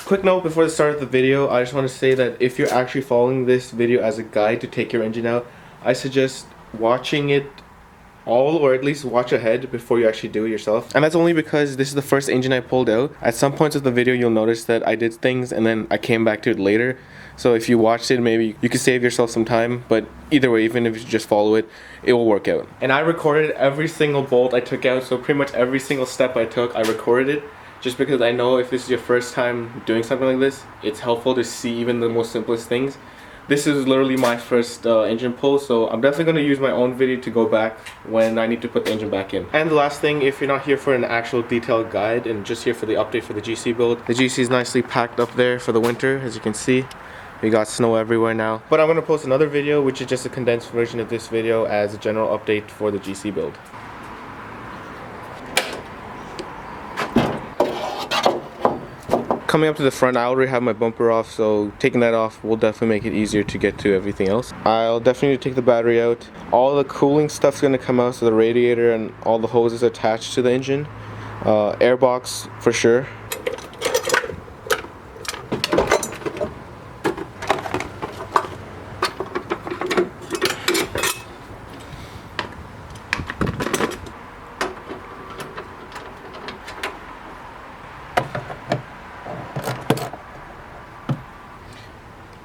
Quick note before the start of the video, I just want to say that if you're actually following this video as a guide to take your engine out, I suggest watching it all, or at least watch ahead before you actually do it yourself. And that's only because this is the first engine I pulled out. At some points of the video you'll notice that I did things and then I came back to it later. So if you watched it, maybe you could save yourself some time, but either way, even if you just follow it, it will work out. And I recorded every single bolt I took out, so pretty much every single step I took, I recorded it. Just because I know if this is your first time doing something like this, it's helpful to see even the most simplest things. This is literally my first engine pull, so I'm definitely going to use my own video to go back when I need to put the engine back in. And the last thing, if you're not here for an actual detailed guide and just here for the update for the GC build, the GC is nicely packed up there for the winter, as you can see. We got snow everywhere now. But I'm going to post another video, which is just a condensed version of this video as a general update for the GC build. Coming up to the front, I already have my bumper off, so taking that off will definitely make it easier to get to everything else. I'll definitely need to take the battery out. All the cooling stuff's going to come out, so the radiator and all the hoses attached to the engine. Airbox for sure.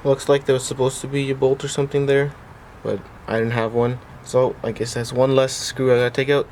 Looks like there was supposed to be a bolt or something there, but I didn't have one. So I guess that's one less screw I gotta take out.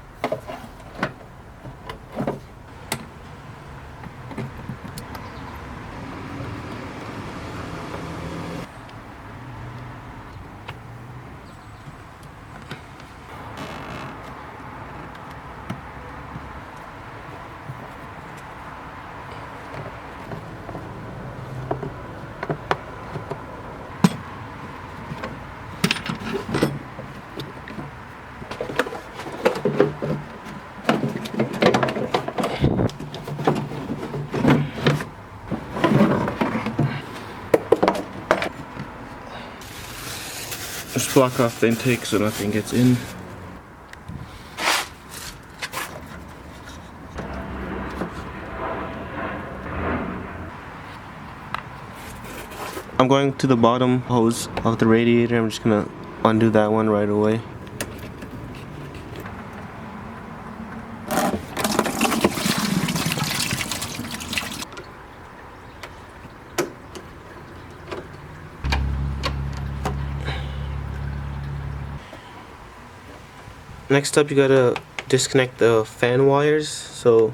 Just block off the intake so nothing gets in. I'm going to the bottom hose of the radiator. I'm just gonna undo that one right away. Next up, you gotta disconnect the fan wires. So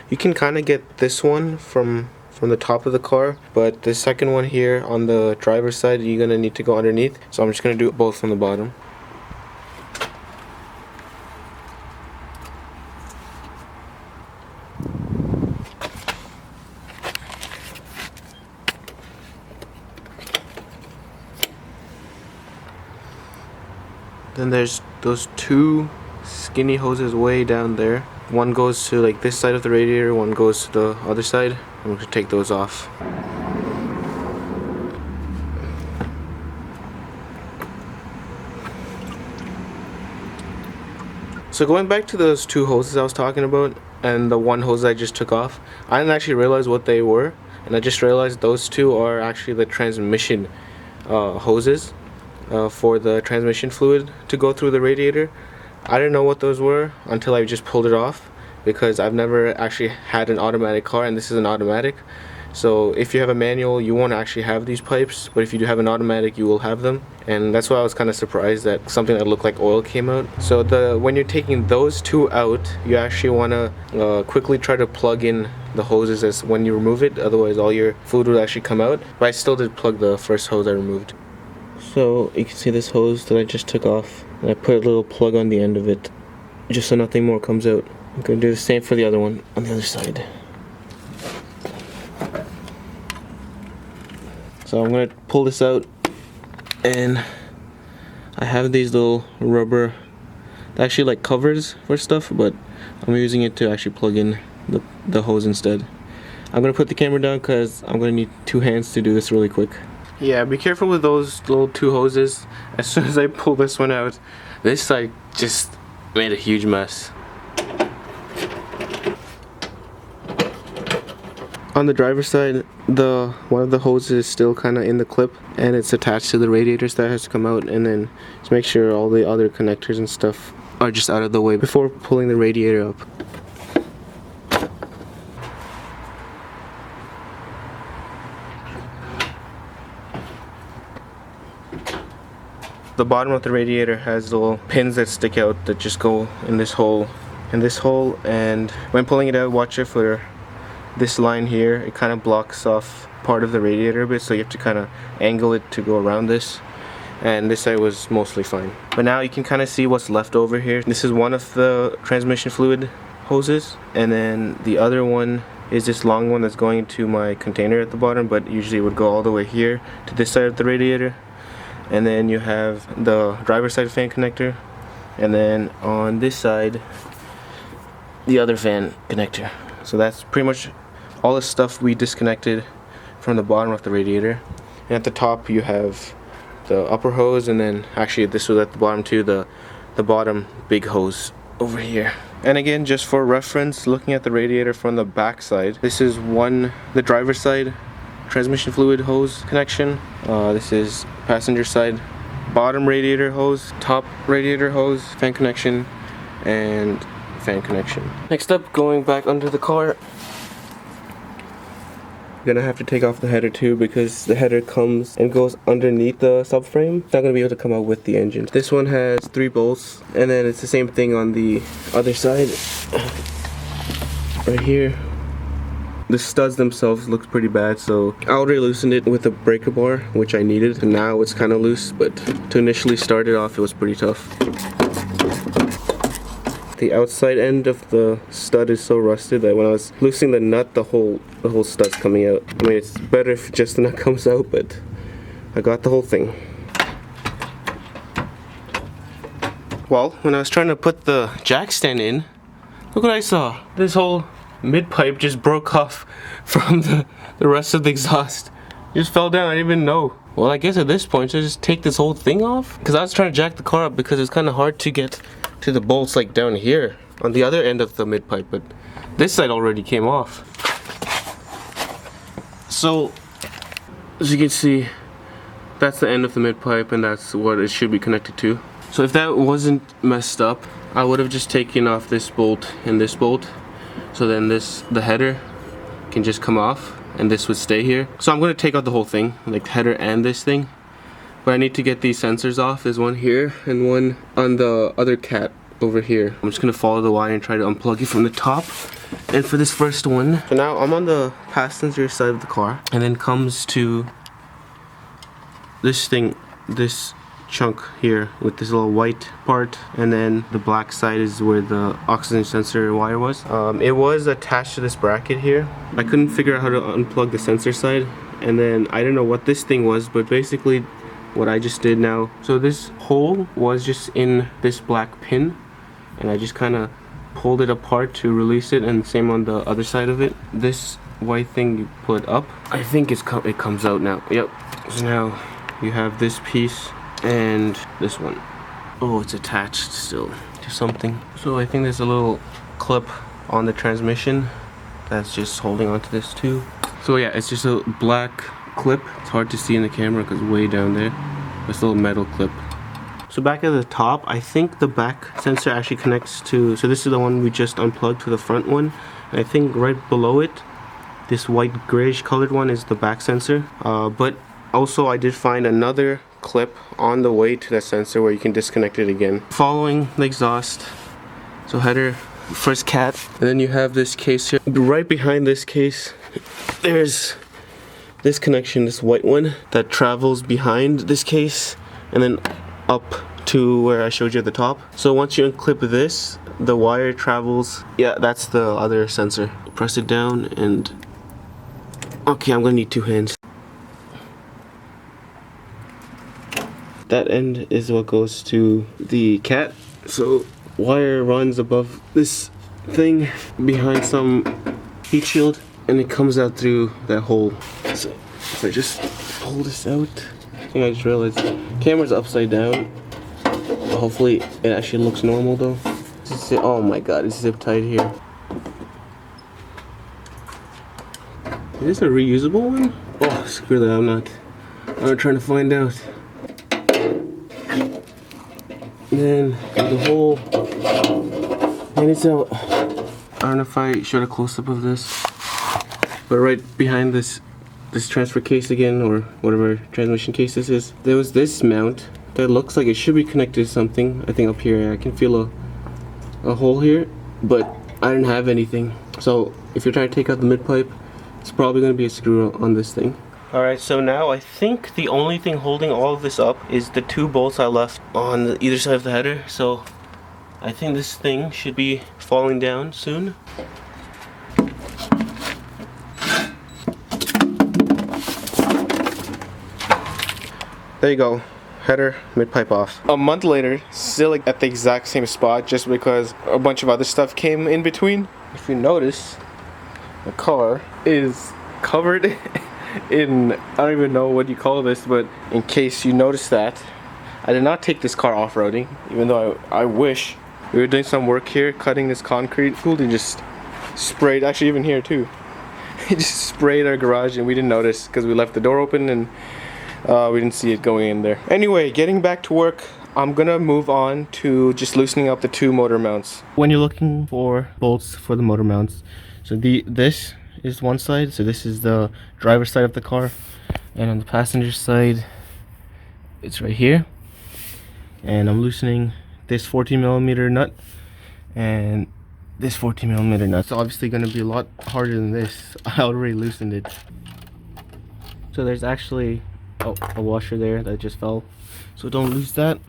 you can kind of get this one from the top of the car, but the second one here on the driver's side, you're gonna need to go underneath. So I'm just gonna do it both from the bottom. Then there's those two skinny hoses way down there. One goes to like this side of the radiator, one goes to the other side. I'm going to take those off. So going back to those two hoses I was talking about and the one hose I just took off, I didn't actually realize what they were, and I just realized those two are actually the transmission hoses. For the transmission fluid to go through the radiator. I didn't know what those were until I just pulled it off, because I've never actually had an automatic car, and this is an automatic. So if you have a manual, you won't actually have these pipes, but if you do have an automatic, you will have them. And that's why I was kind of surprised that something that looked like oil came out. So when you're taking those two out, you actually want to quickly try to plug in the hoses as when you remove it, otherwise all your fluid will actually come out. But I still did plug the first hose I removed. So you can see this hose that I just took off, and I put a little plug on the end of it just so nothing more comes out. I'm going to do the same for the other one on the other side. So I'm going to pull this out, and I have these little rubber, actually like covers for stuff, but I'm using it to actually plug in the hose instead. I'm going to put the camera down because I'm going to need two hands to do this really quick. Yeah, be careful with those little two hoses. As soon as I pull this one out, this side just made a huge mess. On the driver's side, one of the hoses is still kind of in the clip, and it's attached to the radiators that has to come out, and then just make sure all the other connectors and stuff are just out of the way before pulling the radiator up. The bottom of the radiator has little pins that stick out that just go in this hole, and when pulling it out, watch it for this line here. It kind of blocks off part of the radiator a bit, so you have to kind of angle it to go around this, and this side was mostly fine. But now you can kind of see what's left over here. This is one of the transmission fluid hoses, and then the other one is this long one that's going to my container at the bottom, but usually it would go all the way here to this side of the radiator. And then you have the driver's side fan connector, and then on this side the other fan connector. So that's pretty much all the stuff we disconnected from the bottom of the radiator. And at the top you have the upper hose, and then actually this was at the bottom too, the bottom big hose over here. And again, just for reference, looking at the radiator from the back side, this is the driver's side transmission fluid hose connection. This is passenger side bottom radiator hose, top radiator hose, fan connection, and fan connection. Next up, going back under the car, gonna have to take off the header too, because the header comes and goes underneath the subframe. It's not gonna be able to come out with the engine. This one has 3 bolts, and then it's the same thing on the other side right here. The studs themselves look pretty bad, so I already loosened it with a breaker bar, which I needed. And now it's kind of loose, but to initially start it off, it was pretty tough. The outside end of the stud is so rusted that when I was loosening the nut, the whole stud's coming out. I mean, it's better if just the nut comes out, but I got the whole thing. Well, when I was trying to put the jack stand in, look what I saw. This whole mid pipe just broke off from the rest of the exhaust. It just fell down. I didn't even know. Well, I guess at this point, should I just take this whole thing off? Because I was trying to jack the car up because it's kind of hard to get to the bolts like down here on the other end of the mid pipe, but this side already came off. So as you can see, that's the end of the mid pipe, and that's what it should be connected to. So if that wasn't messed up, I would have just taken off this bolt and this bolt. So then the header can just come off, and this would stay here. So I'm going to take out the whole thing, like the header and this thing. But I need to get these sensors off. There's one here and one on the other cat over here. I'm just going to follow the wire and try to unplug it from the top. And for this first one, so now I'm on the passenger side of the car, and then comes to this thing, this chunk here with this little white part, and then the black side is where the oxygen sensor wire was. It was attached to this bracket here. I couldn't figure out how to unplug the sensor side, and then I don't know what this thing was, but basically what I just did now, so this hole was just in this black pin, and I just kind of pulled it apart to release it, and same on the other side of it. This white thing you put up, I think it comes out now. Yep. So now you have this piece and this one. Oh, it's attached still to something. So I think there's a little clip on the transmission that's just holding onto this too. So yeah, it's just a black clip. It's hard to see in the camera because way down there. This little metal clip. So back at the top, I think the back sensor actually connects to, so this is the one we just unplugged, to the front one. And I think right below it, this white grayish colored one is the back sensor. But also I did find another clip on the way to that sensor where you can disconnect it again. Following the exhaust, so header, first cat, and then you have this case here. Right behind this case, there's this connection, this white one, that travels behind this case and then up to where I showed you at the top. So once you unclip this, the wire travels, yeah, that's the other sensor. Press it down and, okay, I'm gonna need 2 hands. That end is what goes to the cat. So wire runs above this thing behind some heat shield, and it comes out through that hole. So if I just pull this out, I think I just realized the camera's upside down. Hopefully it actually looks normal though. Oh my god, it's zip tied here. Is this a reusable one? Oh, screw that, I'm not trying to find out. And then the hole, and it's out. I don't know if I showed a close-up of this, but right behind this transfer case again, or whatever transmission case this is, there was this mount that looks like it should be connected to something. I think up here I can feel a hole here, but I didn't have anything. So if you're trying to take out the mid pipe, it's probably going to be a screw on this thing. Alright, so now I think the only thing holding all of this up is the 2 bolts I left on either side of the header. So I think this thing should be falling down soon. There you go. Header, mid pipe off. A month later, still like at the exact same spot, just because a bunch of other stuff came in between. If you notice, the car is covered in, I don't even know what you call this, but in case you notice that, I did not take this car off-roading, even though I wish. We were doing some work here, cutting this concrete. Goulden just sprayed, actually even here too, he just sprayed our garage and we didn't notice because we left the door open and we didn't see it going in there. Anyway, getting back to work, I'm gonna move on to just loosening up the 2 motor mounts. When you're looking for bolts for the motor mounts, so this is one side, so this is the driver's side of the car, and on the passenger side it's right here, and I'm loosening this 14mm nut and this 14mm nut. It's obviously going to be a lot harder than this. I already loosened it. So there's actually a washer there that just fell, so don't lose that.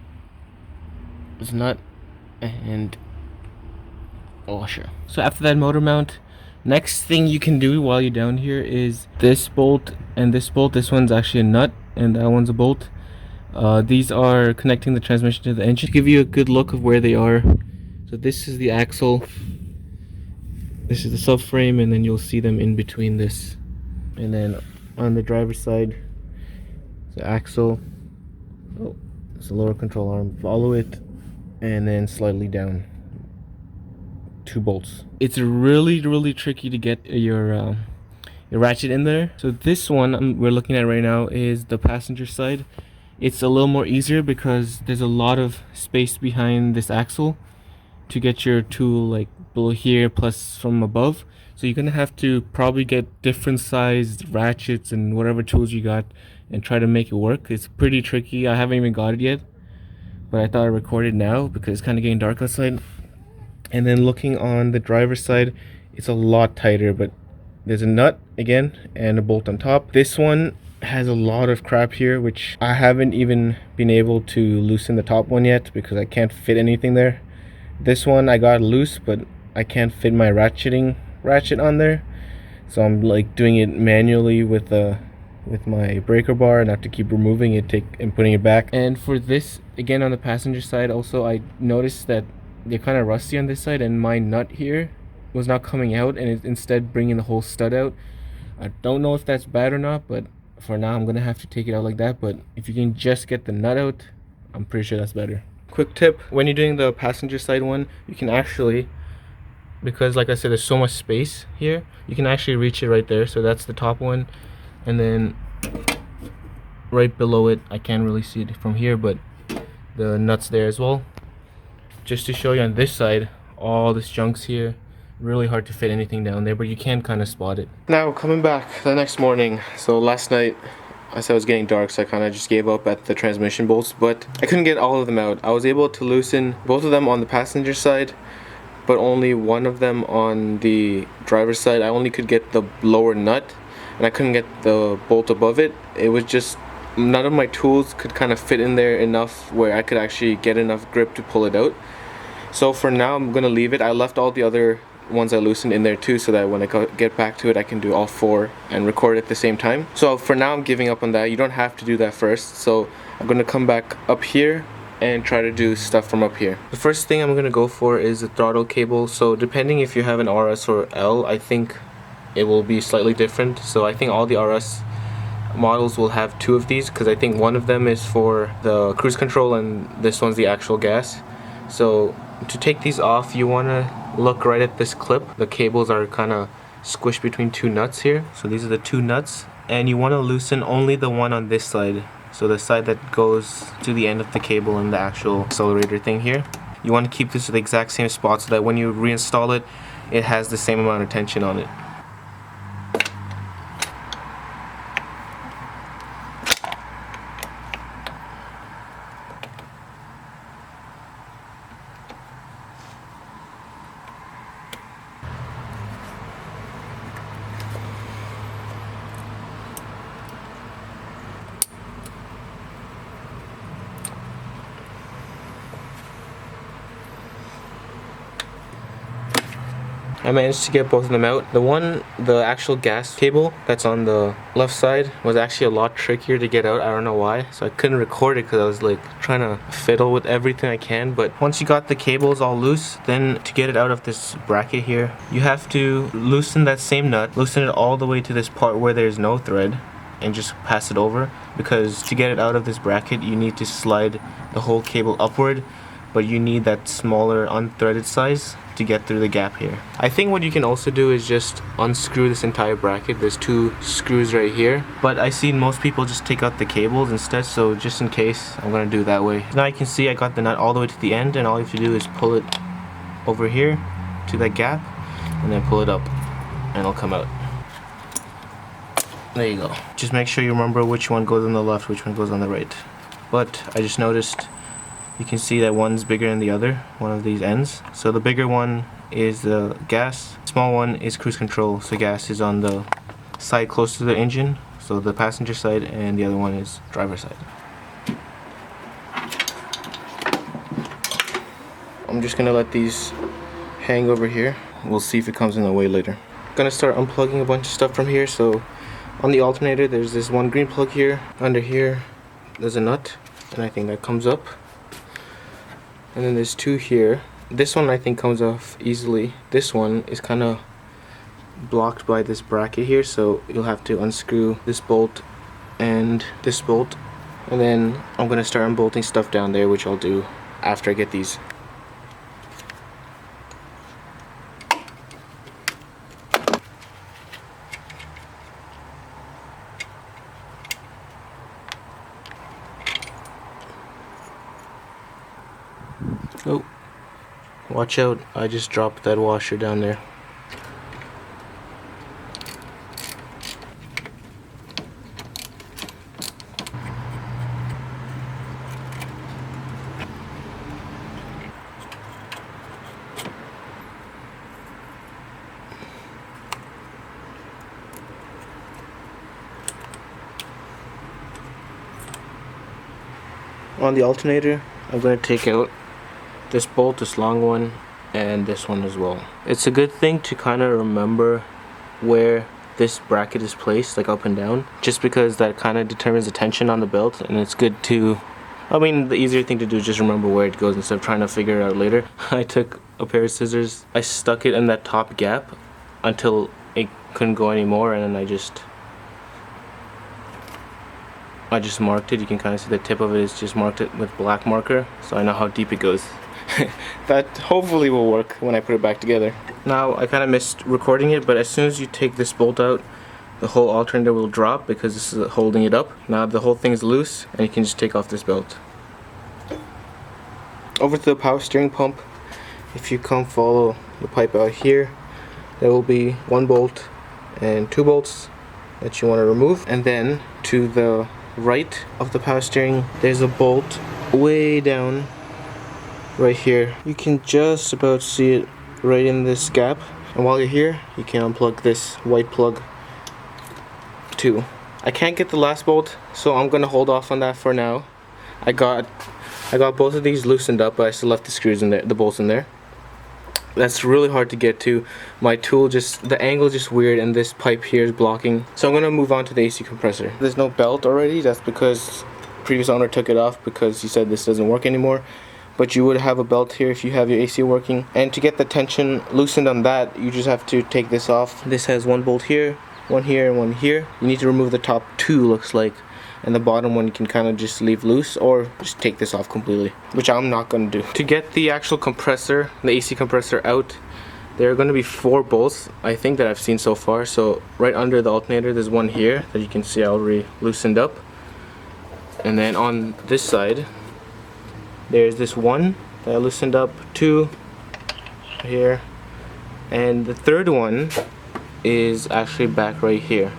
This nut and a washer. So after that motor mount, next thing you can do while you're down here is this bolt and this bolt. This one's actually a nut and that one's a bolt. These are connecting the transmission to the engine. To give you a good look of where they are, so this is the axle, this is the subframe, and then you'll see them in between this. And then on the driver's side, the axle, oh, it's the lower control arm, follow it, and then slightly down. 2 bolts. It's really tricky to get your ratchet in there. So this one we're looking at right now is the passenger side. It's a little more easier because there's a lot of space behind this axle to get your tool like below here plus from above. So you're gonna have to probably get different sized ratchets and whatever tools you got and try to make it work. It's pretty tricky. I haven't even got it yet, but I thought I'd record it now because it's kind of getting dark outside. And then looking on the driver's side, it's a lot tighter, but there's a nut again and a bolt on top. This one has a lot of crap here, which I haven't even been able to loosen the top one yet because I can't fit anything there. This one I got loose, but I can't fit my ratchet on there, so I'm like doing it manually with my breaker bar, and I have to keep removing it and putting it back. And for this, again on the passenger side also, I noticed that they're kind of rusty on this side, and my nut here was not coming out and it's instead bringing the whole stud out. I don't know if that's bad or not, but for now I'm gonna have to take it out like that. But if you can just get the nut out, I'm pretty sure that's better. Quick tip, when you're doing the passenger side one, you can actually, because like I said there's so much space here, you can actually reach it right there. So that's the top one, and then right below it, I can't really see it from here, but the nut's there as well. Just to show you on this side, all this junk's here. Really hard to fit anything down there, but you can kind of spot it. Now coming back the next morning, so last night I said it was getting dark, so I kind of just gave up at the transmission bolts, but I couldn't get all of them out. I was able to loosen both of them on the passenger side, but only one of them on the driver's side. I only could get the lower nut, and I couldn't get the bolt above it. It was just, none of my tools could kind of fit in there enough where I could actually get enough grip to pull it out. So for now I'm gonna leave it. I left all the other ones I loosened in there too, so that when I get back to it I can do all 4 and record at the same time. So for now I'm giving up on that. You don't have to do that first. So I'm gonna come back up here and try to do stuff from up here. The first thing I'm gonna go for is the throttle cable. So depending if you have an RS or L, I think it will be slightly different. So I think all the RS models will have 2 of these, because I think one of them is for the cruise control and this one's the actual gas. So to take these off, you want to look right at this clip. The cables are kind of squished between two nuts here. So these are the two nuts, and you want to loosen only the one on this side. So the side that goes to the end of the cable and the actual accelerator thing here. You want to keep this at the exact same spot so that when you reinstall it, it has the same amount of tension on it. I managed to get both of them out. The actual gas cable that's on the left side was actually a lot trickier to get out. I don't know why. So I couldn't record it because I was like trying to fiddle with everything I can. But once you got the cables all loose, then to get it out of this bracket here, you have to loosen that same nut, loosen it all the way to this part where there's no thread, and just pass it over. Because to get it out of this bracket, you need to slide the whole cable upward, but you need that smaller unthreaded size to get through the gap here. I think what you can also do is just unscrew this entire bracket. There's two screws right here, but I see most people just take out the cables instead, so just in case, I'm gonna do it that way. Now you can see I got the nut all the way to the end, and all you have to do is pull it over here to that gap, and then pull it up, and it'll come out. There you go. Just make sure you remember which one goes on the left, which one goes on the right. But I just noticed you can see that one's bigger than the other, one of these ends. So the bigger one is the gas, small one is cruise control. So gas is on the side close to the engine, so the passenger side, and the other one is driver side. I'm just gonna let these hang over here. We'll see if it comes in the way later. Gonna start unplugging a bunch of stuff from here. So on the alternator, there's this one green plug here. Under here, there's a nut, and I think that comes up. And then there's two here. This one I think comes off easily. This one is kind of blocked by this bracket here, so you'll have to unscrew this bolt and this bolt. And then I'm gonna start unbolting stuff down there, which I'll do after I get these. Oh, watch out, I just dropped that washer down there. On the alternator, I'm going to take out this bolt, this long one, and this one as well. It's a good thing to kind of remember where this bracket is placed, like up and down, just because that kind of determines the tension on the belt, and it's good to, I mean, the easier thing to do is just remember where it goes instead of trying to figure it out later. I took a pair of scissors, I stuck it in that top gap until it couldn't go anymore, and then I just marked it. You can kind of see the tip of it is just marked it with black marker, so I know how deep it goes. That hopefully will work when I put it back together. Now I kind of missed recording it, but as soon as you take this bolt out, the whole alternator will drop because this is holding it up. Now the whole thing's loose and you can just take off this belt. Over to the power steering pump. If you come follow the pipe out here, there will be one bolt and two bolts that you want to remove. And then to the right of the power steering, there's a bolt way down right here. You can just about see it right in this gap, and while you're here you can unplug this white plug too. I can't get the last bolt, so I'm gonna hold off on that for now. I got both of these loosened up, but I still left the screws in there, the bolts in there. That's really hard to get to. My tool the angle just weird, and this pipe here is blocking. So I'm gonna move on to the AC compressor. There's no belt already. That's because the previous owner took it off because he said this doesn't work anymore. But you would have a belt here if you have your AC working. And to get the tension loosened on that, you just have to take this off. This has one bolt here, one here, and one here. You need to remove the top two, looks like. And the bottom one you can kind of just leave loose or just take this off completely, which I'm not going to do. To get the actual compressor, the AC compressor out, There are going to be 4 bolts, I think, that I've seen so far. So right under the alternator, there's one here that you can see I already loosened up. And then on this side, there's this one that I loosened up, 2 here, and the third one is actually back right here.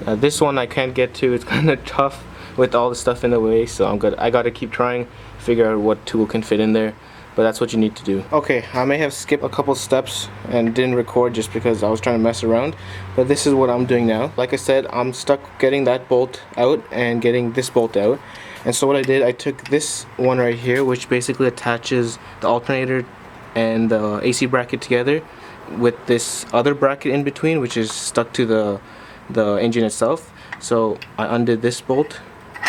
This one I can't get to. It's kind of tough with all the stuff in the way, so I gotta keep trying, figure out what tool can fit in there. But that's what you need to do. Okay, I may have skipped a couple steps and didn't record just because I was trying to mess around, but this is what I'm doing now. Like I said, I'm stuck getting that bolt out and getting this bolt out. And so what I did, I took this one right here, which basically attaches the alternator and the AC bracket together with this other bracket in between, which is stuck to the engine itself. So I undid this bolt,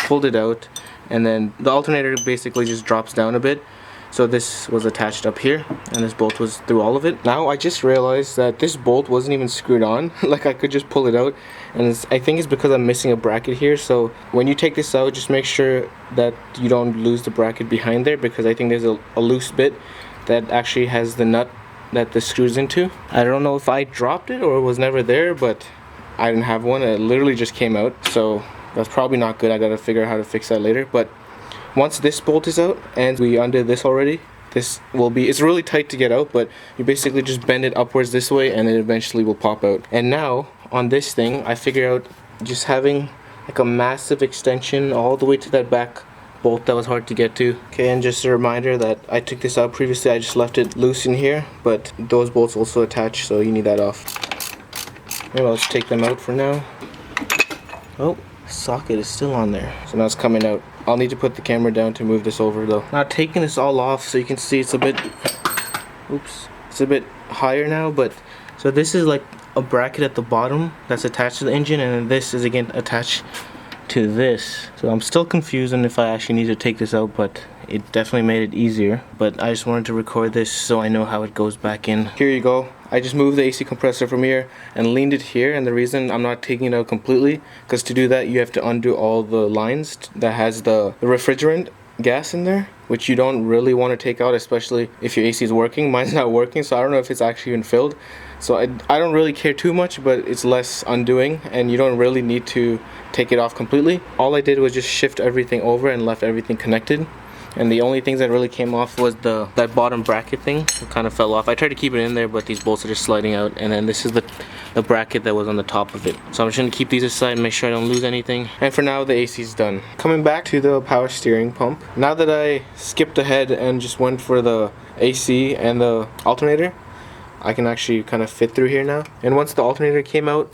pulled it out, and then the alternator basically just drops down a bit. So this was attached up here, and this bolt was through all of it. Now I just realized that this bolt wasn't even screwed on. Like, I could just pull it out, and I think it's because I'm missing a bracket here. So when you take this out, just make sure that you don't lose the bracket behind there, because I think there's a loose bit that actually has the nut that this screws into. I don't know if I dropped it or it was never there, but I didn't have one. It literally just came out, so that's probably not good. I gotta figure out how to fix that later. But once this bolt is out and we undid this already, this will be, it's really tight to get out, but you basically just bend it upwards this way and it eventually will pop out. And now on this thing, I figured out just having like a massive extension all the way to that back bolt that was hard to get to. Okay, and just a reminder that I took this out previously. I just left it loose in here, but those bolts also attach, so you need that off. Maybe I'll just take them out for now. Oh, socket is still on there, so now it's coming out. I'll need to put the camera down to move this over though. Now taking this all off, so you can see it's a bit, oops, it's a bit higher now, but so this is like a bracket at the bottom that's attached to the engine, and then this is again attached to this. So I'm still confused on if I actually need to take this out, but it definitely made it easier. But I just wanted to record this so I know how it goes back in. Here you go. I just moved the AC compressor from here and leaned it here, and the reason I'm not taking it out completely, because to do that you have to undo all the lines that has the refrigerant gas in there, which you don't really want to take out, especially if your AC is working. Mine's not working, so I don't know if it's actually even filled. So I don't really care too much, but it's less undoing, and you don't really need to take it off completely. All I did was just shift everything over and left everything connected. And the only things that really came off was that bottom bracket thing. It kind of fell off. I tried to keep it in there, but these bolts are just sliding out. And then this is the bracket that was on the top of it. So I'm just going to keep these aside and make sure I don't lose anything. And for now, the AC is done. Coming back to the power steering pump. Now that I skipped ahead and just went for the AC and the alternator, I can actually kind of fit through here now. And once the alternator came out,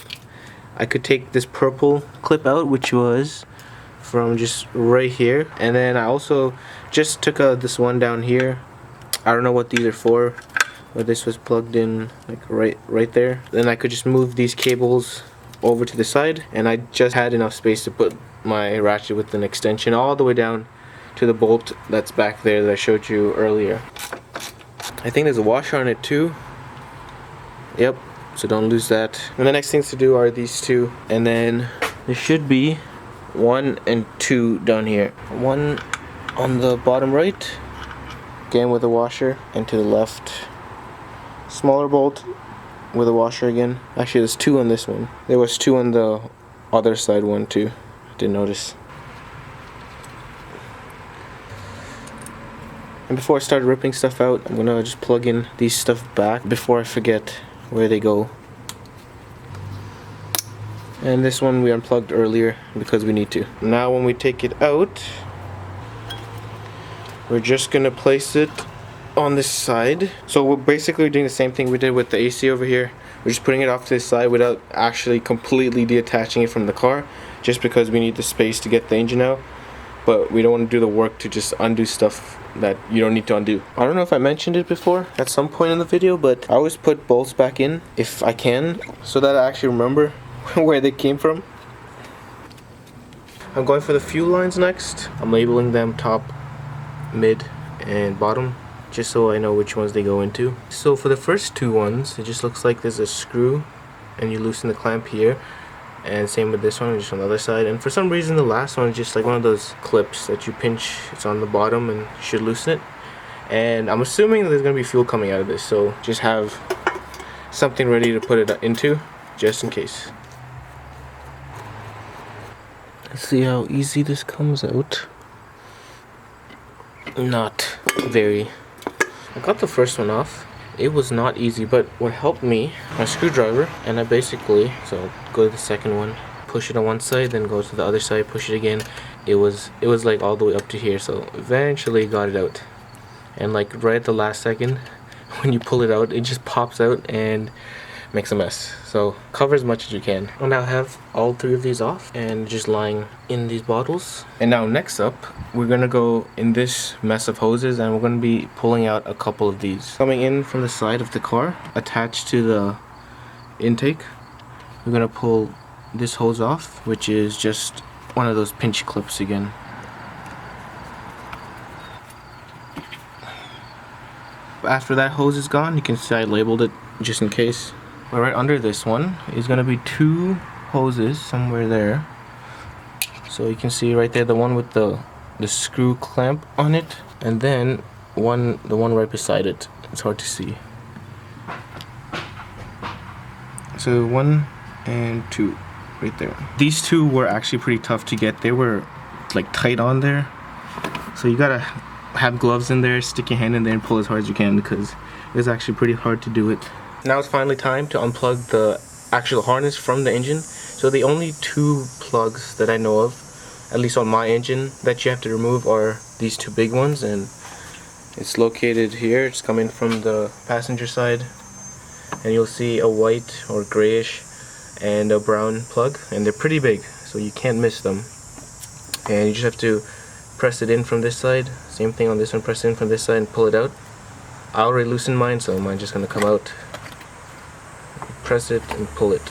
I could take this purple clip out, which was from just right here. And then I also just took this one down here. I don't know what these are for, but this was plugged in like right there. Then I could just move these cables over to the side, and I just had enough space to put my ratchet with an extension all the way down to the bolt that's back there that I showed you earlier. I think there's a washer on it too. Yep, so don't lose that. And the next things to do are these two, and then there should be 1 and 2 down here. One on the bottom right, again with a washer, and to the left, smaller bolt with a washer again. Actually, there's 2 on this one. There was 2 on the other side one too. I didn't notice. And before I start ripping stuff out, I'm gonna just plug in these stuff back before I forget where they go. And this one we unplugged earlier because we need to. Now when we take it out, we're just gonna place it on this side. So we're basically doing the same thing we did with the AC over here. We're just putting it off to this side without actually completely detaching it from the car, just because we need the space to get the engine out. But we don't want to do the work to just undo stuff that you don't need to undo. I don't know if I mentioned it before at some point in the video, but I always put bolts back in if I can, so that I actually remember where they came from. I'm going for the fuel lines next. I'm labeling them top, mid, and bottom, just so I know which ones they go into. So for the first 2 ones, it just looks like there's a screw and you loosen the clamp here, and same with this one, just on the other side. And for some reason the last one is just like one of those clips that you pinch. It's on the bottom and you should loosen it. And I'm assuming that there's gonna be fuel coming out of this, so just have something ready to put it into, just in case. Let's see how easy this comes out. Not very. I got the first one off. It was not easy, but what helped me, my screwdriver, and I basically, so go to the second one, push it on one side, then go to the other side, push it again. It was like all the way up to here, so eventually got it out. And like right at the last second, when you pull it out, it just pops out and makes a mess. So cover as much as you can. I'll now have all three of these off and just lying in these bottles. And now next up, we're gonna go in this mess of hoses, and we're gonna be pulling out a couple of these. Coming in from the side of the car, attached to the intake, we're gonna pull this hose off, which is just one of those pinch clips again. After that hose is gone, you can see I labeled it just in case. But right under this one is going to be two hoses somewhere there. So you can see right there the one with the screw clamp on it, and then the one right beside it. It's hard to see. So 1 and 2 right there. These two were actually pretty tough to get. They were like tight on there. So you gotta have gloves in there, stick your hand in there and pull as hard as you can, because it's actually pretty hard to do it. Now it's finally time to unplug the actual harness from the engine. So the only two plugs that I know of, at least on my engine, that you have to remove are these two big ones, and it's located here. It's coming from the passenger side, and you'll see a white or grayish and a brown plug, and they're pretty big, so you can't miss them. And you just have to press it in from this side. Same thing on this one, press it in from this side and pull it out. I already loosened mine, so mine's just gonna come out. Press it and pull it.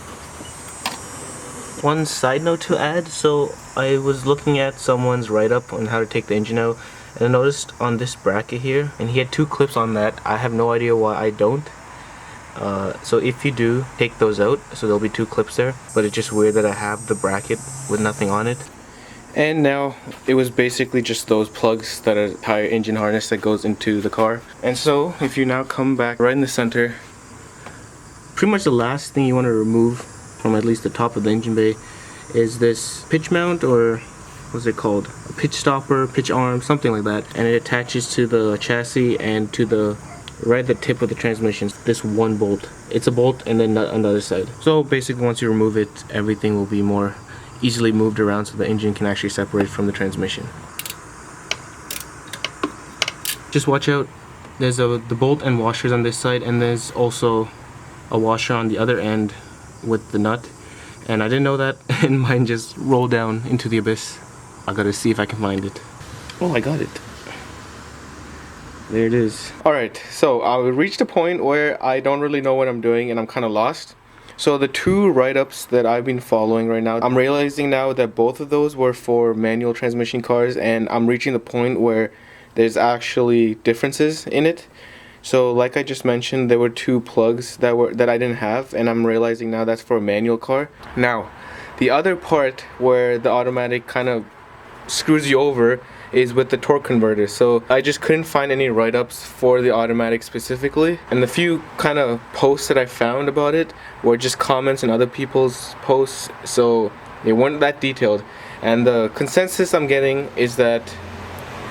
One side note to add, so I was looking at someone's write-up on how to take the engine out, and I noticed on this bracket here, and he had two clips on that. I have no idea why I don't. So if you do, take those out, so there'll be two clips there, but it's just weird that I have the bracket with nothing on it. And now it was basically just those plugs that are the entire engine harness that goes into the car. And so if you now come back right in the center, pretty much the last thing you want to remove from at least the top of the engine bay is this pitch mount, or what's it called? A pitch stopper, pitch arm, something like that. And it attaches to the chassis and to the right at the tip of the transmission. This one bolt. It's a bolt and then nut on the other side. So basically once you remove it, everything will be more easily moved around so the engine can actually separate from the transmission. Just watch out. There's the bolt and washers on this side, and there's also a washer on the other end with the nut, and I didn't know that, and mine just rolled down into the abyss. I gotta see if I can find it. Oh, I got it. There it is. Alright, so I reached a point where I don't really know what I'm doing and I'm kind of lost. So the two write-ups that I've been following right now, I'm realizing now that both of those were for manual transmission cars, and I'm reaching the point where there's actually differences in it. So like I just mentioned, there were two plugs that I didn't have, and I'm realizing now that's for a manual car. Now, the other part where the automatic kind of screws you over is with the torque converter. So I just couldn't find any write-ups for the automatic specifically, and the few kind of posts that I found about it were just comments in other people's posts, so they weren't that detailed. And the consensus I'm getting is that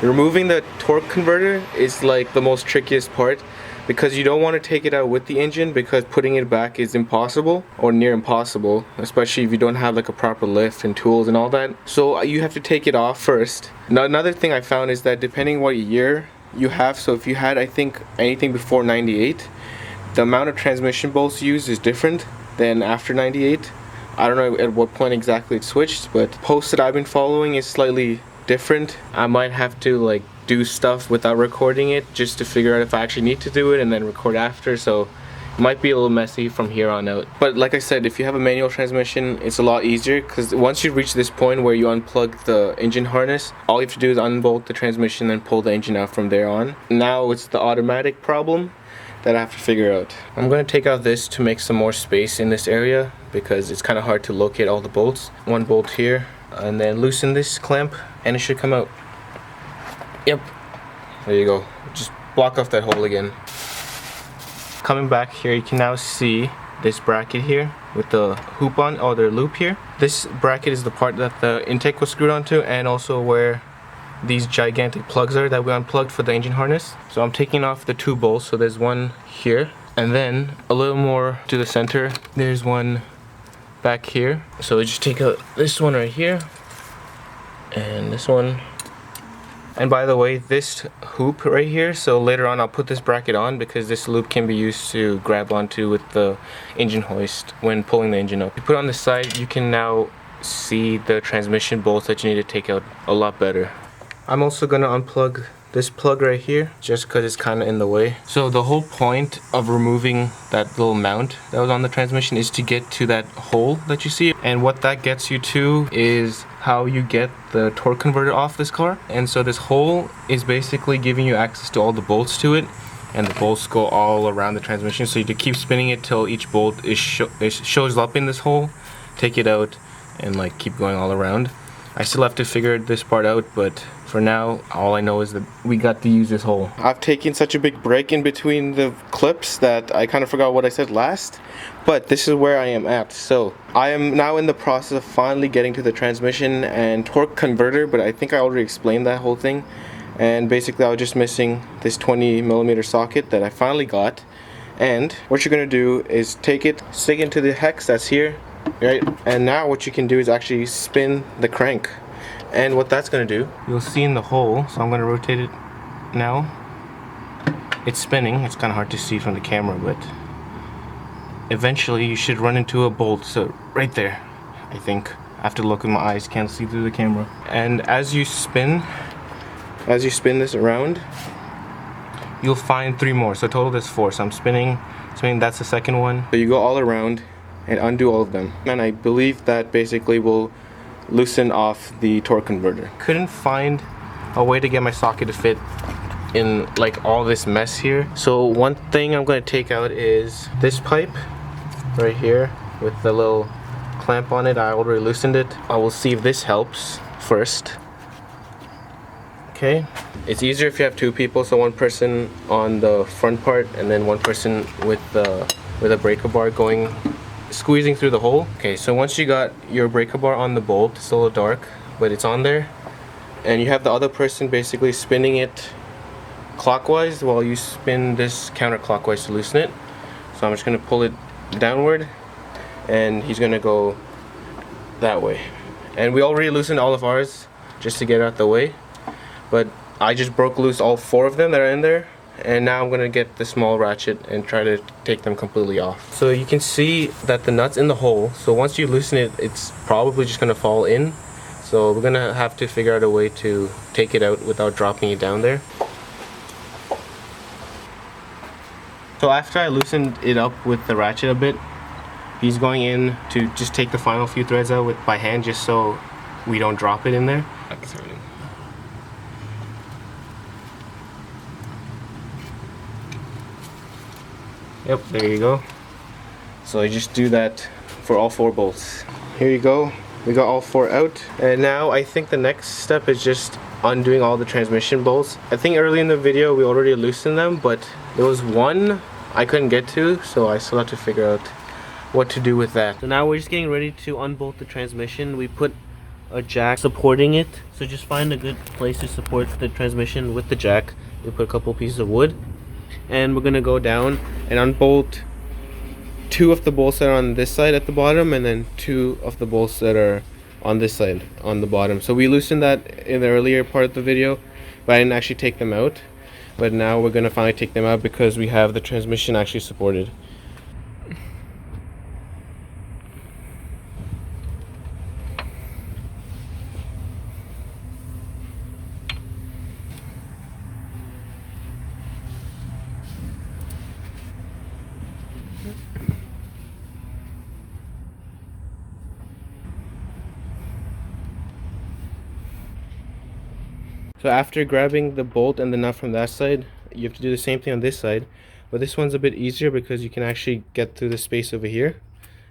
removing the torque converter is like the most trickiest part, because you don't want to take it out with the engine, because putting it back is impossible or near impossible, especially if you don't have like a proper lift and tools and all that. So you have to take it off first. Now another thing I found is that depending what year you have, so if you had, I think, anything before 98, the amount of transmission bolts used is different than after 98. I don't know at what point exactly it switched, but posts that I've been following is slightly different. I might have to like do stuff without recording it just to figure out if I actually need to do it and then record after, so it might be a little messy from here on out. But like I said, if you have a manual transmission, it's a lot easier, because once you reach this point where you unplug the engine harness, all you have to do is unbolt the transmission and pull the engine out from there on. Now it's the automatic problem that I have to figure out. I'm going to take out this to make some more space in this area, because it's kind of hard to locate all the bolts. One bolt here, and then loosen this clamp and it should come out. Yep, there you go. Just block off that hole again. Coming back here, you can now see this bracket here with the hoop on, or the loop here. This bracket is the part that the intake was screwed onto, and also where these gigantic plugs are that we unplugged for the engine harness. So I'm taking off the 2 bolts. So there's one here, and then a little more to the center, there's one back here. So we just take out this one right here, and this one. And by the way, this hoop right here, so later on I'll put this bracket on because this loop can be used to grab onto with the engine hoist when pulling the engine up. You put it on the side, you can now see the transmission bolts that you need to take out a lot better. I'm also going to unplug this plug right here just because it's kind of in the way. So the whole point of removing that little mount that was on the transmission is to get to that hole that you see, and what that gets you to is how you get the torque converter off this car. And so this hole is basically giving you access to all the bolts to it, and the bolts go all around the transmission, so you have to keep spinning it till each bolt shows up in this hole, take it out, and like keep going all around. I still have to figure this part out, but for now, all I know is that we got to use this hole. I've taken such a big break in between the clips that I kind of forgot what I said last, but this is where I am at. So I am now in the process of finally getting to the transmission and torque converter, but I think I already explained that whole thing. And basically I was just missing this 20mm socket that I finally got. And what you're going to do is take it, stick it into the hex that's here, right? And now what you can do is actually spin the crank. And what that's going to do, you'll see in the hole, so I'm going to rotate it now. It's spinning. It's kind of hard to see from the camera, but eventually you should run into a bolt. So right there, I think. I have to look with my eyes, can't see through the camera. And as you spin this around, you'll find 3 more. So total there's 4. So I'm spinning, that's the second one. So you go all around and undo all of them. And I believe that basically will loosen off the torque converter. Couldn't find a way to get my socket to fit in like all this mess here. So one thing I'm going to take out is this pipe right here with the little clamp on it. I already loosened it. I will see if this helps first. Okay, it's easier if you have 2 people, so 1 person on the front part and then 1 person with a breaker bar squeezing through the hole. Okay, so once you got your breaker bar on the bolt, it's a little dark, but it's on there, and you have the other person basically spinning it clockwise while you spin this counterclockwise to loosen it. So I'm just going to pull it downward, and he's going to go that way. And we already loosened all of ours just to get out the way, but I just broke loose all 4 of them that are in there. And now I'm going to get the small ratchet and try to take them completely off. So you can see that the nut's in the hole. So once you loosen it, it's probably just going to fall in. So we're going to have to figure out a way to take it out without dropping it down there. So after I loosened it up with the ratchet a bit, he's going in to just take the final few threads out by hand, just so we don't drop it in there. Yep, there you go. So you just do that for all 4 bolts. Here you go. We got all 4 out. And now I think the next step is just undoing all the transmission bolts. I think early in the video we already loosened them, but there was one I couldn't get to, so I still have to figure out what to do with that. So now we're just getting ready to unbolt the transmission. We put a jack supporting it. So just find a good place to support the transmission with the jack. We put a couple pieces of wood. And we're gonna go down and unbolt 2 of the bolts that are on this side at the bottom, and then 2 of the bolts that are on this side on the bottom. So we loosened that in the earlier part of the video, but I didn't actually take them out. But now we're gonna finally take them out because we have the transmission actually supported. So after grabbing the bolt and the nut from that side, you have to do the same thing on this side, but this one's a bit easier because you can actually get through the space over here,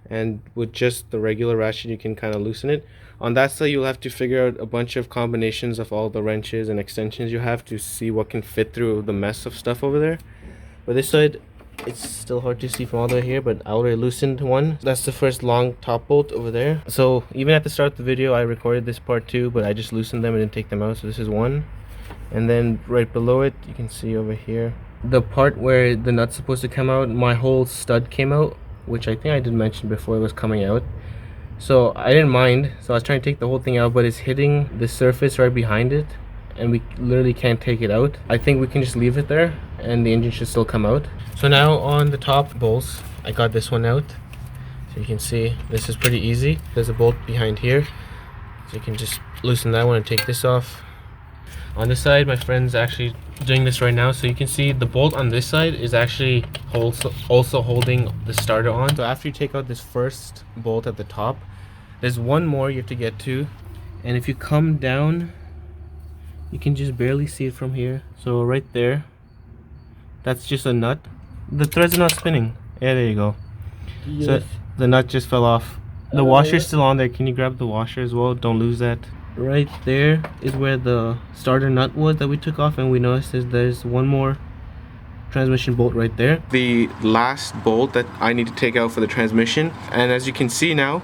and with just the regular ratchet you can kind of loosen it. On that side you'll have to figure out a bunch of combinations of all the wrenches and extensions you have to see what can fit through the mess of stuff over there. But this side It's still hard to see from all the way here, but I already loosened one. That's the first long top bolt over there. So even at the start of the video, I recorded this part too, but I just loosened them and didn't take them out. So this is one. And then right below it, you can see over here, the part where the nut's supposed to come out, my whole stud came out, which I think I did mention before it was coming out. So I didn't mind, so I was trying to take the whole thing out, but it's hitting the surface right behind it, and we literally can't take it out. I think we can just leave it there, and the engine should still come out. So now on the top bolts, I got this one out. So you can see, this is pretty easy. There's a bolt behind here, so you can just loosen that one and take this off. On this side, my friend's actually doing this right now, so you can see the bolt on this side is actually also holding the starter on. So after you take out this first bolt at the top, there's one more you have to get to, and if you come down, you can just barely see it from here. So right there, that's just a nut. The threads are not spinning. Yeah, there you go. Yes. So the nut just fell off. The washer's still on there. Can you grab the washer as well? Don't lose that. Right there is where the starter nut was that we took off, and we noticed there's one more transmission bolt right there. The last bolt that I need to take out for the transmission, and as you can see now,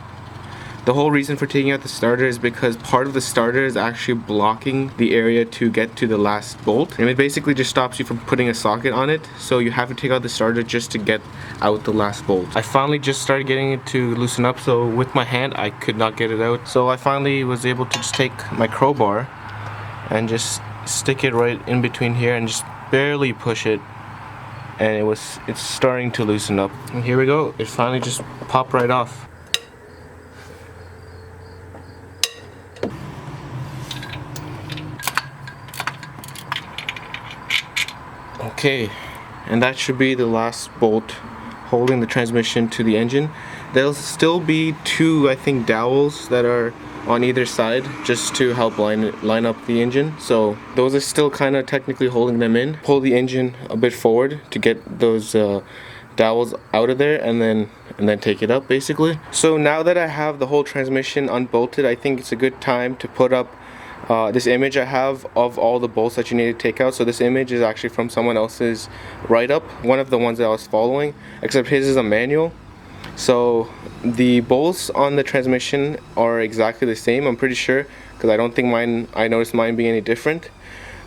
the whole reason for taking out the starter is because part of the starter is actually blocking the area to get to the last bolt, and it basically just stops you from putting a socket on it, so you have to take out the starter just to get out the last bolt. I finally just started getting it to loosen up, so with my hand I could not get it out, so I finally was able to just take my crowbar and just stick it right in between here and just barely push it, and it's starting to loosen up. And here we go, it finally just popped right off. Okay, and that should be the last bolt holding the transmission to the engine. There'll still be two, I think, dowels that are on either side just to help line up the engine. So those are still kind of technically holding them in. Pull the engine a bit forward to get those dowels out of there, and then take it up basically. So now that I have the whole transmission unbolted, I think it's a good time to put up this image I have of all the bolts that you need to take out. So this image is actually from someone else's write-up, one of the ones that I was following, except his is a manual. So the bolts on the transmission are exactly the same, I'm pretty sure, because I don't think I noticed mine being any different.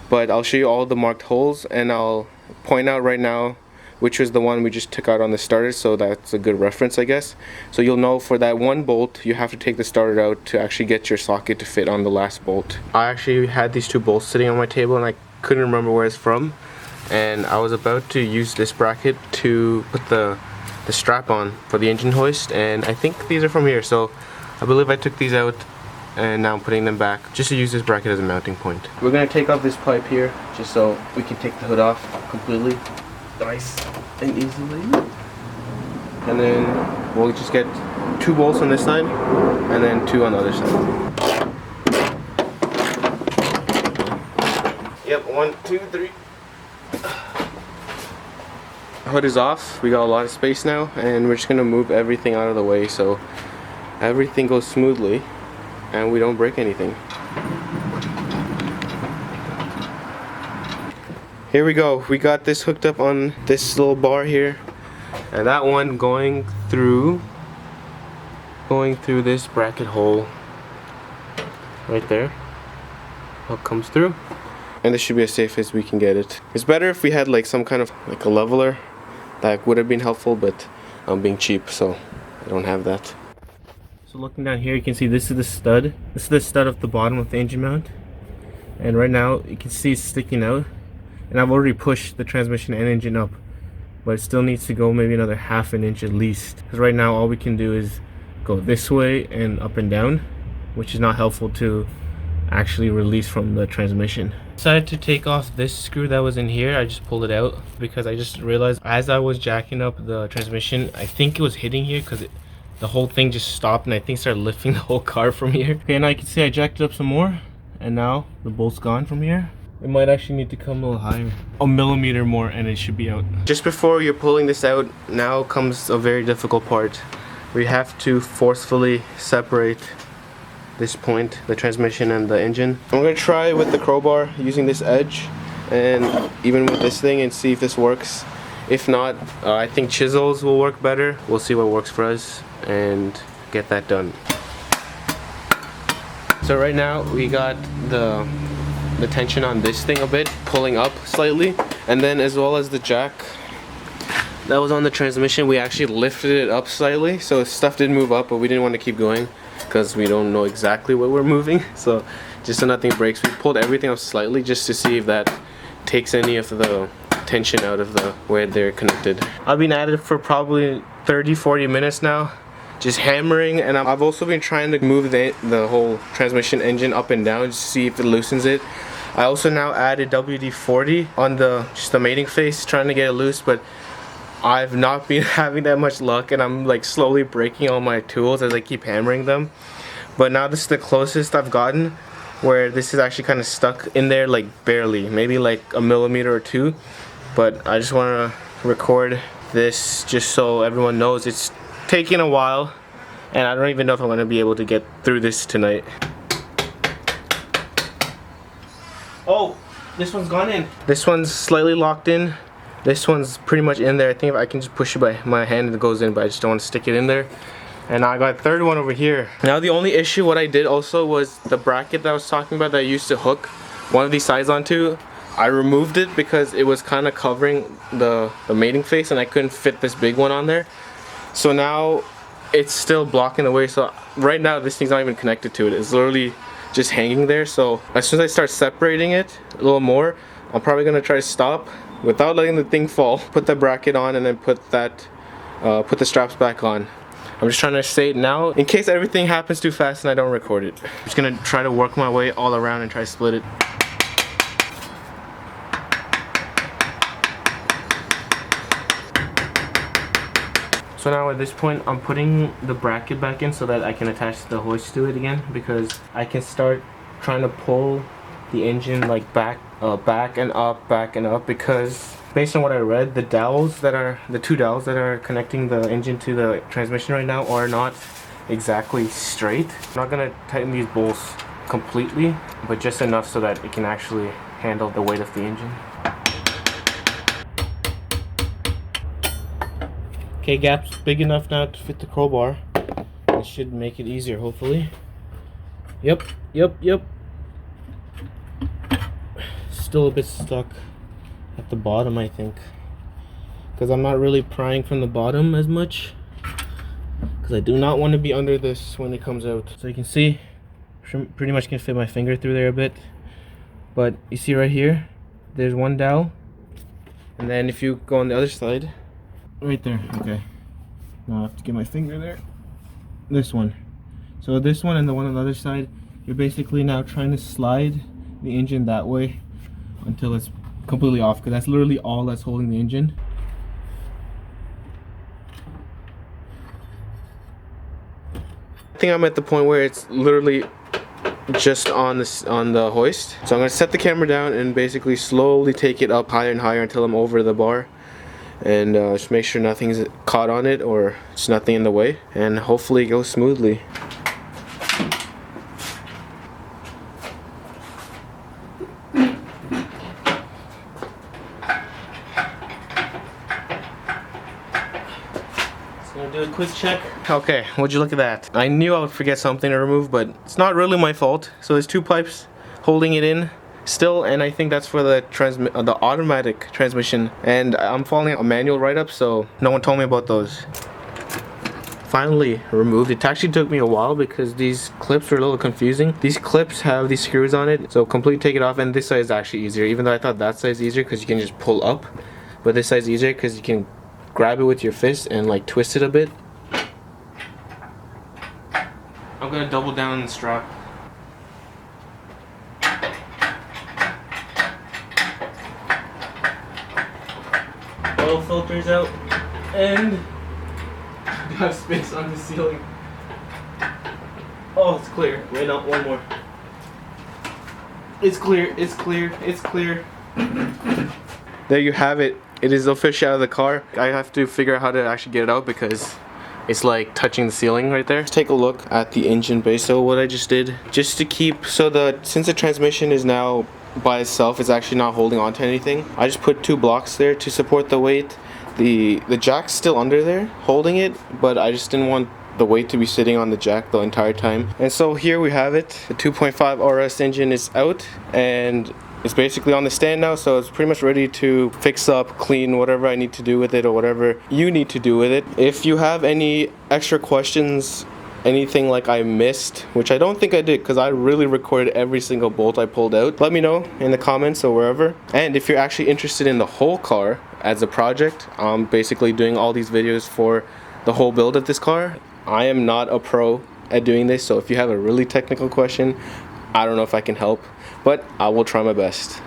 But I'll show you all the marked holes, and I'll point out right now which was the one we just took out on the starter, so that's a good reference, I guess. So you'll know for that one bolt you have to take the starter out to actually get your socket to fit on the last bolt. I actually had these two bolts sitting on my table and I couldn't remember where it's from, and I was about to use this bracket to put the strap on for the engine hoist, and I think these are from here, so I believe I took these out and now I'm putting them back just to use this bracket as a mounting point. We're going to take off this pipe here just so we can take the hood off completely. Nice and easily, and then we'll just get two bolts on this side and then two on the other side. Yep, 1, 2, 3. Hood is off. We got a lot of space now, and we're just gonna move everything out of the way so everything goes smoothly and we don't break anything. Here we go, we got this hooked up on this little bar here, and that one going through this bracket hole right there. Hook comes through, and this should be as safe as we can get it. It's better if we had like some kind of like a leveler. That would have been helpful, but I'm being cheap, so I don't have that. So looking down here, you can see this is the stud. This is the stud at the bottom of the engine mount, and right now you can see it's sticking out. And I've already pushed the transmission and engine up, but it still needs to go maybe another ½ an inch at least, because right now all we can do is go this way and up and down, which is not helpful to actually release from the transmission. Decided to take off this screw that was in here. I just pulled it out because I just realized as I was jacking up the transmission, I think it was hitting here because the whole thing just stopped, and I think started lifting the whole car from here. Okay, now you can see I jacked it up some more, and now the bolt's gone from here. It might actually need to come a little higher. A millimeter more and it should be out. Just before you're pulling this out, now comes a very difficult part. We have to forcefully separate this point, the transmission and the engine. I'm going to try with the crowbar using this edge and even with this thing and see if this works. If not, I think chisels will work better. We'll see what works for us and get that done. So right now we got the tension on this thing a bit, pulling up slightly, and then as well as the jack that was on the transmission, we actually lifted it up slightly, so stuff did move up, but we didn't want to keep going because we don't know exactly what we're moving. So just so nothing breaks, we pulled everything up slightly just to see if that takes any of the tension out of the way they're connected. I've been at it for probably 30-40 minutes now, just hammering, and I've also been trying to move the whole transmission engine up and down just to see if it loosens it. I also now added WD-40 on just the mating face, trying to get it loose, but I've not been having that much luck, and I'm like slowly breaking all my tools as I keep hammering them. But now this is the closest I've gotten where this is actually kind of stuck in there, like barely, maybe like a millimeter or two. But I just want to record this just so everyone knows it's taking a while, and I don't even know if I'm going to be able to get through this tonight. Oh, this one's gone in. This one's slightly locked in. This one's pretty much in there. I think if I can just push it by my hand, it goes in, but I just don't want to stick it in there. And I got a third one over here. Now the only issue, what I did also was the bracket that I was talking about that I used to hook one of these sides onto. I removed it because it was kind of covering the mating face, and I couldn't fit this big one on there. So now it's still blocking the way. So right now this thing's not even connected to it. It's literally just hanging there. So as soon as I start separating it a little more, I'm probably gonna try to stop without letting the thing fall, put the bracket on, and then put the straps back on. I'm just trying to say it now in case everything happens too fast and I don't record it. I'm just gonna try to work my way all around and try to split it. So now at this point, I'm putting the bracket back in so that I can attach the hoist to it again, because I can start trying to pull the engine like back and up, because based on what I read, the two dowels that are connecting the engine to the transmission right now are not exactly straight. I'm not gonna tighten these bolts completely, but just enough so that it can actually handle the weight of the engine. Okay, gap's big enough now to fit the crowbar. It should make it easier, hopefully. Yep. Still a bit stuck at the bottom, I think, because I'm not really prying from the bottom as much, because I do not want to be under this when it comes out. So you can see, pretty much can fit my finger through there a bit, but you see right here, there's one dowel, and then if you go on the other side, right there, okay, now I have to get my finger there, this one. So this one and the one on the other side, you're basically now trying to slide the engine that way until it's completely off, because that's literally all that's holding the engine. I think I'm at the point where it's literally just on the hoist. So I'm gonna set the camera down and basically slowly take it up higher and higher until I'm over the bar, and just make sure nothing's caught on it or just nothing in the way, and hopefully it goes smoothly. Do a quick check. Okay, would you look at that? I knew I would forget something to remove, but it's not really my fault. So there's two pipes holding it in still, and I think that's for the automatic transmission. And I'm following a manual write-up, so no one told me about those. Finally removed. It actually took me a while because these clips were a little confusing. These clips have these screws on it, so completely take it off, and this side is actually easier, even though I thought that side is easier because you can just pull up, but this side is easier because you can grab it with your fist and like twist it a bit. I'm gonna double down the strap. Oil filters out, and I have space on the ceiling. Oh, it's clear. Wait, no, one more. It's clear, it's clear, it's clear. There you have it. It is officially out of the car. I have to figure out how to actually get it out because it's like touching the ceiling right there. Let's take a look at the engine bay. So what I just did, just to keep, since the transmission is now by itself, it's actually not holding on to anything, I just put two blocks there to support the weight. The jack's still under there holding it, but I just didn't want the weight to be sitting on the jack the entire time. And so here we have it. The 2.5 RS engine is out and it's basically on the stand now, so it's pretty much ready to fix up, clean, whatever I need to do with it or whatever you need to do with it. If you have any extra questions, anything like I missed, which I don't think I did because I really recorded every single bolt I pulled out, let me know in the comments or wherever. And if you're actually interested in the whole car as a project, I'm basically doing all these videos for the whole build of this car. I am not a pro at doing this, so if you have a really technical question, I don't know if I can help, but I will try my best.